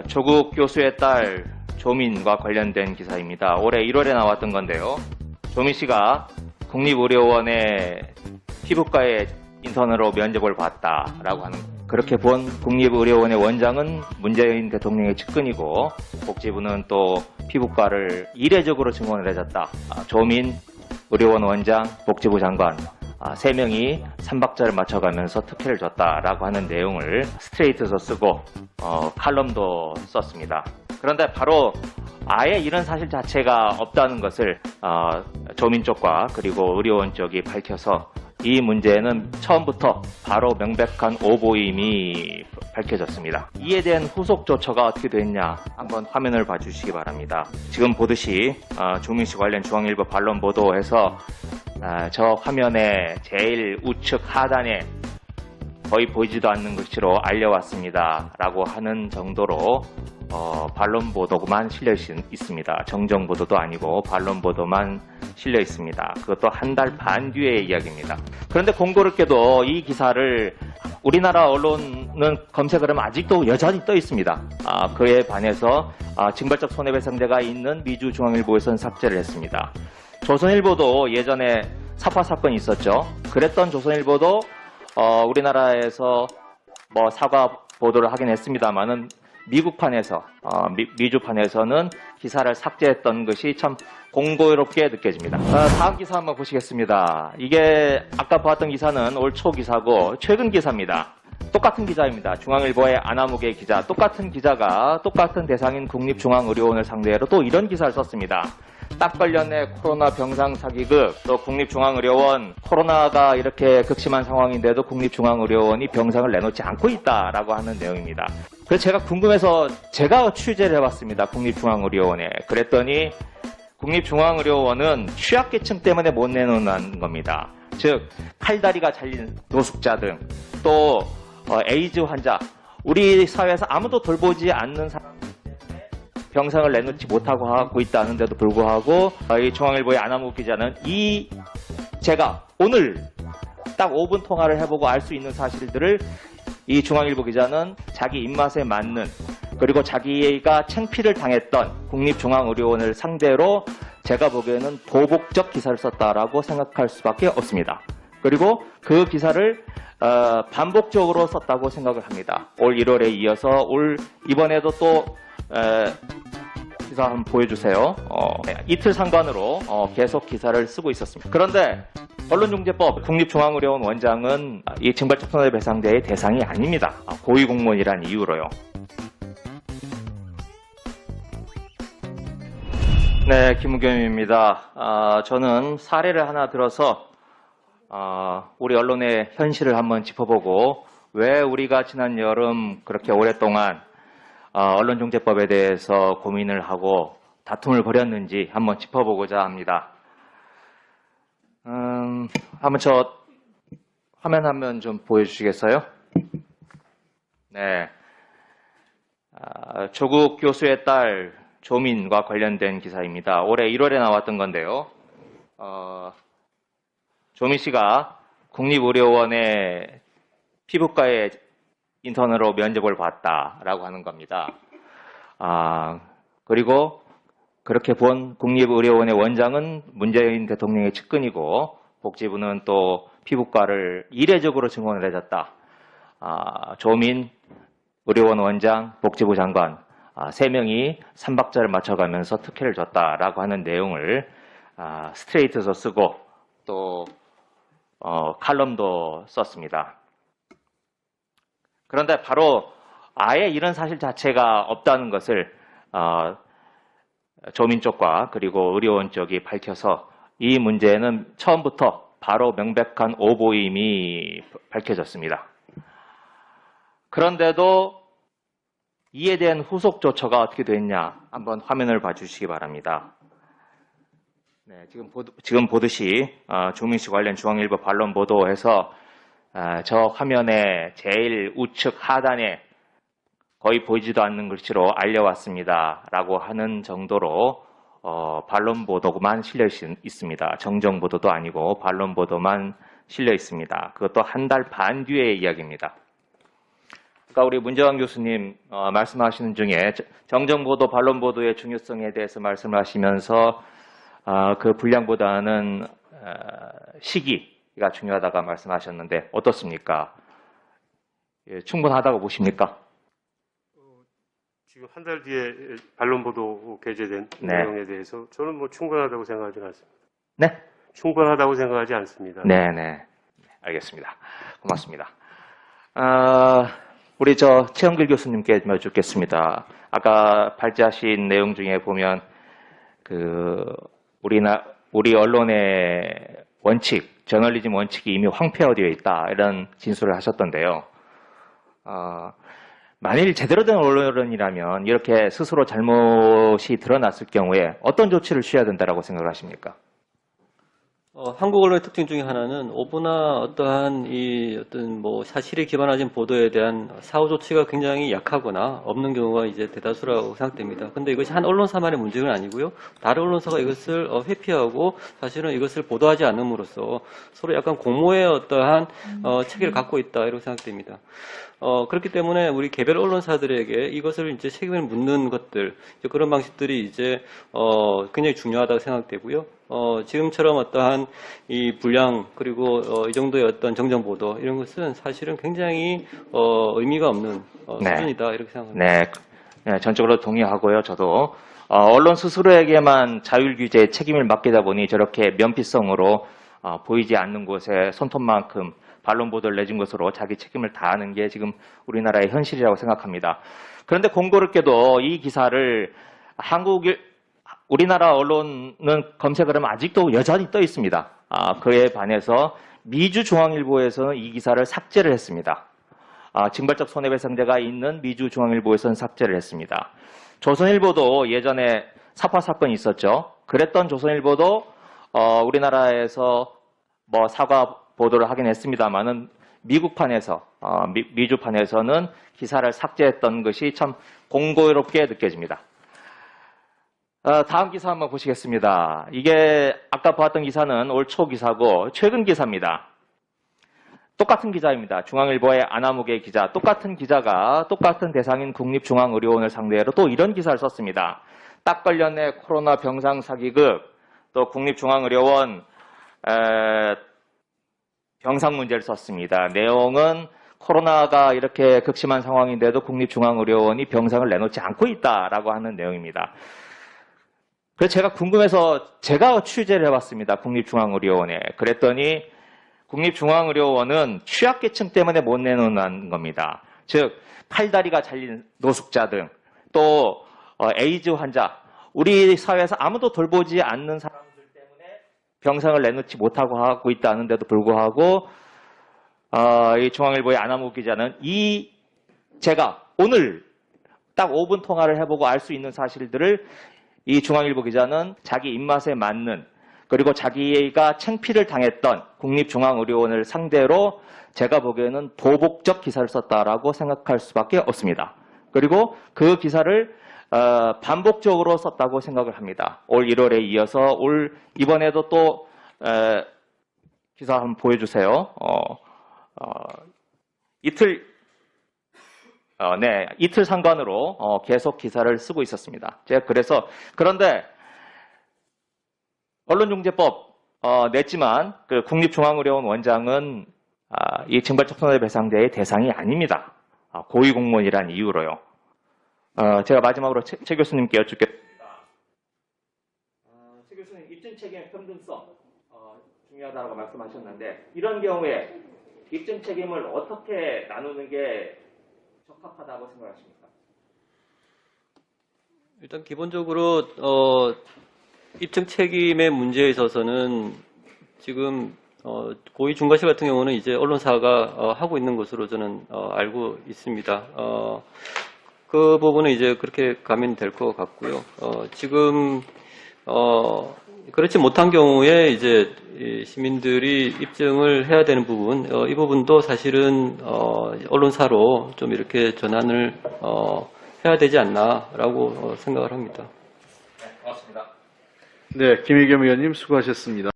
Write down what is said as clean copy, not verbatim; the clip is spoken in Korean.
조국 교수의 딸 조민과 관련된 기사입니다. 올해 1월에 나왔던 건데요. 조민 씨가 국립의료원의 피부과에 인턴으로 면접을 봤다라고 하는, 그렇게 본 국립의료원의 원장은 문재인 대통령의 측근이고 복지부는 또 피부과를 이례적으로 증원을 해줬다. 조민 의료원 원장, 복지부 장관 3명이 3박자를 맞춰가면서 특혜를 줬다라고 하는 내용을 스트레이트에서 쓰고 칼럼도 썼습니다. 그런데 바로 아예 이런 사실 자체가 없다는 것을 조민 쪽과 그리고 의료원 쪽이 밝혀서 이 문제는 처음부터 바로 명백한 오보임이 밝혀졌습니다. 이에 대한 후속 조처가 어떻게 됐냐 한번 화면을 봐주시기 바랍니다. 지금 보듯이 조민 씨 관련 중앙일보 반론 보도에서 저 화면의 제일 우측 하단에 거의 보이지도 않는 글씨로 알려왔습니다 라고 하는 정도로 반론 보도만 실려 있습니다. 정정 보도도 아니고 반론 보도만 실려 있습니다. 그것도 한 달 반 뒤의 이야기입니다. 그런데 공교롭게도 이 기사를 우리나라 언론은 검색을 하면 아직도 여전히 떠 있습니다. 그에 반해서 징벌적 손해배상제가 있는 미주 중앙일보에서는 삭제를 했습니다. 조선일보도 예전에 사파 사건이 있었죠. 그랬던 조선일보도 우리나라에서 사과 보도를 하긴 했습니다만은 미국판에서 미주판에서는 기사를 삭제했던 것이 참 공교롭게 느껴집니다. 다음 기사 한번 보시겠습니다. 이게 아까 보았던 기사는 올 초 기사고 최근 기사입니다. 똑같은 기자입니다. 중앙일보의 아나무개 기자, 똑같은 기자가 똑같은 대상인 국립중앙의료원을 상대로 또 이런 기사를 썼습니다. 딱 걸렸네 코로나 병상 사기극. 또 국립중앙의료원, 코로나가 이렇게 극심한 상황인데도 국립중앙의료원이 병상을 내놓지 않고 있다라고 하는 내용입니다. 그래서 제가 궁금해서 제가 취재를 해봤습니다. 국립중앙의료원에. 그랬더니 국립중앙의료원은 취약계층 때문에 못 내놓는 겁니다. 즉 팔다리가 잘린 노숙자 등 또 에이즈 환자, 우리 사회에서 아무도 돌보지 않는 사람 병상을 내놓지 못하고 하고 있다는데도 불구하고 이 중앙일보의 아나무개 기자는 제가 오늘 딱 5분 통화를 해보고 알 수 있는 사실들을 이 중앙일보 기자는 자기 입맛에 맞는, 그리고 자기가 창피를 당했던 국립중앙의료원을 상대로 제가 보기에는 보복적 기사를 썼다라고 생각할 수밖에 없습니다. 그리고 그 기사를 반복적으로 썼다고 생각을 합니다. 올 1월에 이어서 이번에도 또 기사 한번 보여주세요. 이틀 상관으로 계속 기사를 쓰고 있었습니다. 그런데 언론중재법 국립중앙의료원 원장은 이 징벌적 손해배상제의 대상이 아닙니다. 고위공무원이란 이유로요. 네, 김우겸입니다. 저는 사례를 하나 들어서 우리 언론의 현실을 한번 짚어보고 왜 우리가 지난 여름 그렇게 오랫동안 언론중재법에 대해서 고민을 하고 다툼을 벌였는지 한번 짚어보고자 합니다. 한번 저 화면 한번 좀 보여주시겠어요? 네, 조국 교수의 딸 조민과 관련된 기사입니다. 올해 1월에 나왔던 건데요. 조민 씨가 국립의료원의 피부과에 인턴으로 면접을 봤다라고 하는 겁니다. 그리고 그렇게 본 국립의료원의 원장은 문재인 대통령의 측근이고 복지부는 또 피부과를 이례적으로 증원을 해줬다. 조민 의료원 원장, 복지부 장관 3명이 3박자를 맞춰가면서 특혜를 줬다라고 하는 내용을 스트레이트에서 쓰고 또 칼럼도 썼습니다. 그런데 바로 아예 이런 사실 자체가 없다는 것을 조민 쪽과 그리고 의료원 쪽이 밝혀서 이 문제는 처음부터 바로 명백한 오보임이 밝혀졌습니다. 그런데도 이에 대한 후속 조처가 어떻게 됐냐 한번 화면을 봐주시기 바랍니다. 네, 지금 보듯이 조민 씨 관련 중앙일보 반론 보도에서 저 화면의 제일 우측 하단에 거의 보이지도 않는 글씨로 알려왔습니다 라고 하는 정도로 반론 보도만 실려 있습니다. 정정 보도도 아니고 반론 보도만 실려 있습니다. 그것도 한 달 반 뒤의 이야기입니다. 아까 우리 문재환 교수님 말씀하시는 중에 정정보도, 반론보도의 중요성에 대해서 말씀하시면서 그 분량보다는 시기가 중요하다고 말씀하셨는데 어떻습니까? 예, 충분하다고 보십니까? 지금 한 달 뒤에 반론보도 게재된 네. 내용에 대해서 저는 뭐 충분하다고 생각하지 않습니다. 네? 충분하다고 생각하지 않습니다. 네네. 알겠습니다. 고맙습니다. 우리 최영길 교수님께 여쭙겠습니다. 아까 발제하신 내용 중에 보면 우리 언론의 원칙, 저널리즘 원칙이 이미 황폐화되어 있다 이런 진술을 하셨던데요. 만일 제대로 된 언론이라면 이렇게 스스로 잘못이 드러났을 경우에 어떤 조치를 취해야 된다고 생각을 하십니까? 한국 언론의 특징 중에 하나는 오보나 어떠한 어떤 사실에 기반하진 보도에 대한 사후 조치가 굉장히 약하거나 없는 경우가 이제 대다수라고 생각됩니다. 근데 이것이 한 언론사만의 문제는 아니고요. 다른 언론사가 이것을 회피하고 사실은 이것을 보도하지 않음으로써 서로 약간 공모의 어떠한 체계를 갖고 있다 이렇게 생각됩니다. 그렇기 때문에 우리 개별 언론사들에게 이것을 이제 책임을 묻는 것들, 그런 방식들이 이제 굉장히 중요하다고 생각되고요. 지금처럼 어떠한 이 분량 그리고 이 정도의 어떤 정정 보도 이런 것은 사실은 굉장히 의미가 없는 수준이다 이렇게 생각합니다. 네, 전적으로 동의하고요. 저도 언론 스스로에게만 자율 규제의 책임을 맡기다 보니 저렇게 면피성으로 보이지 않는 곳에 손톱만큼 반론 보도를 내준 것으로 자기 책임을 다하는 게 지금 우리나라의 현실이라고 생각합니다. 그런데 공교롭게도 이 기사를 우리나라 언론은 검색을 하면 아직도 여전히 떠 있습니다. 그에 반해서 미주중앙일보에서는 이 기사를 삭제를 했습니다. 징벌적 손해배상제가 있는 미주중앙일보에서는 삭제를 했습니다. 조선일보도 예전에 사파 사건이 있었죠. 그랬던 조선일보도 우리나라에서 사과 보도를 하긴 했습니다만은 미국판에서 미주판에서는 기사를 삭제했던 것이 참 공교롭게 느껴집니다. 다음 기사 한번 보시겠습니다. 이게 아까 보았던 기사는 올 초 기사고 최근 기사입니다. 똑같은 기자입니다. 중앙일보의 안하무개 기자, 똑같은 기자가 똑같은 대상인 국립중앙의료원을 상대로 또 이런 기사를 썼습니다. 딱 걸렸네 코로나 병상 사기극, 또 국립중앙의료원 병상 문제를 썼습니다. 내용은 코로나가 이렇게 극심한 상황인데도 국립중앙의료원이 병상을 내놓지 않고 있다라고 하는 내용입니다. 그래서 제가 궁금해서 제가 취재를 해봤습니다. 국립중앙의료원에. 그랬더니 국립중앙의료원은 취약계층 때문에 못 내놓는 겁니다. 즉 팔다리가 잘린 노숙자 등 또 에이즈 환자, 우리 사회에서 아무도 돌보지 않는 사람들 때문에 병상을 내놓지 못하고 하고 있다는데도 불구하고 이 중앙일보의 안하무 기자는 제가 오늘 딱 5분 통화를 해보고 알 수 있는 사실들을 이 중앙일보 기자는 자기 입맛에 맞는 그리고 자기가 창피를 당했던 국립중앙의료원을 상대로 제가 보기에는 보복적 기사를 썼다라고 생각할 수밖에 없습니다. 그리고 그 기사를 반복적으로 썼다고 생각을 합니다. 올 1월에 이어서 이번에도 또 기사 한번 보여주세요. 이틀 상관으로 계속 기사를 쓰고 있었습니다. 제가 그런데 언론중재법 냈지만 그 국립중앙의료원 원장은 이 징벌적 손해배상제의 대상이 아닙니다. 고위공무원이란 이유로요. 제가 마지막으로 최 교수님께 여쭙겠습니다. 최 교수님, 입증책임의 평등성 중요하다고 말씀하셨는데 이런 경우에 입증책임을 어떻게 나누는 게 적합하다고 생각하십니까? 일단 기본적으로 입증 책임의 문제에 있어서는 지금 고위 중과실 같은 경우는 이제 언론사가 하고 있는 것으로 저는 알고 있습니다. 그 부분은 이제 그렇게 가면 될 것 같고요. 지금 그렇지 못한 경우에 이제 시민들이 입증을 해야 되는 부분, 이 부분도 사실은 언론사로 좀 이렇게 전환을 해야 되지 않나라고 생각을 합니다. 네, 고맙습니다. 네, 김의겸 의원님 수고하셨습니다.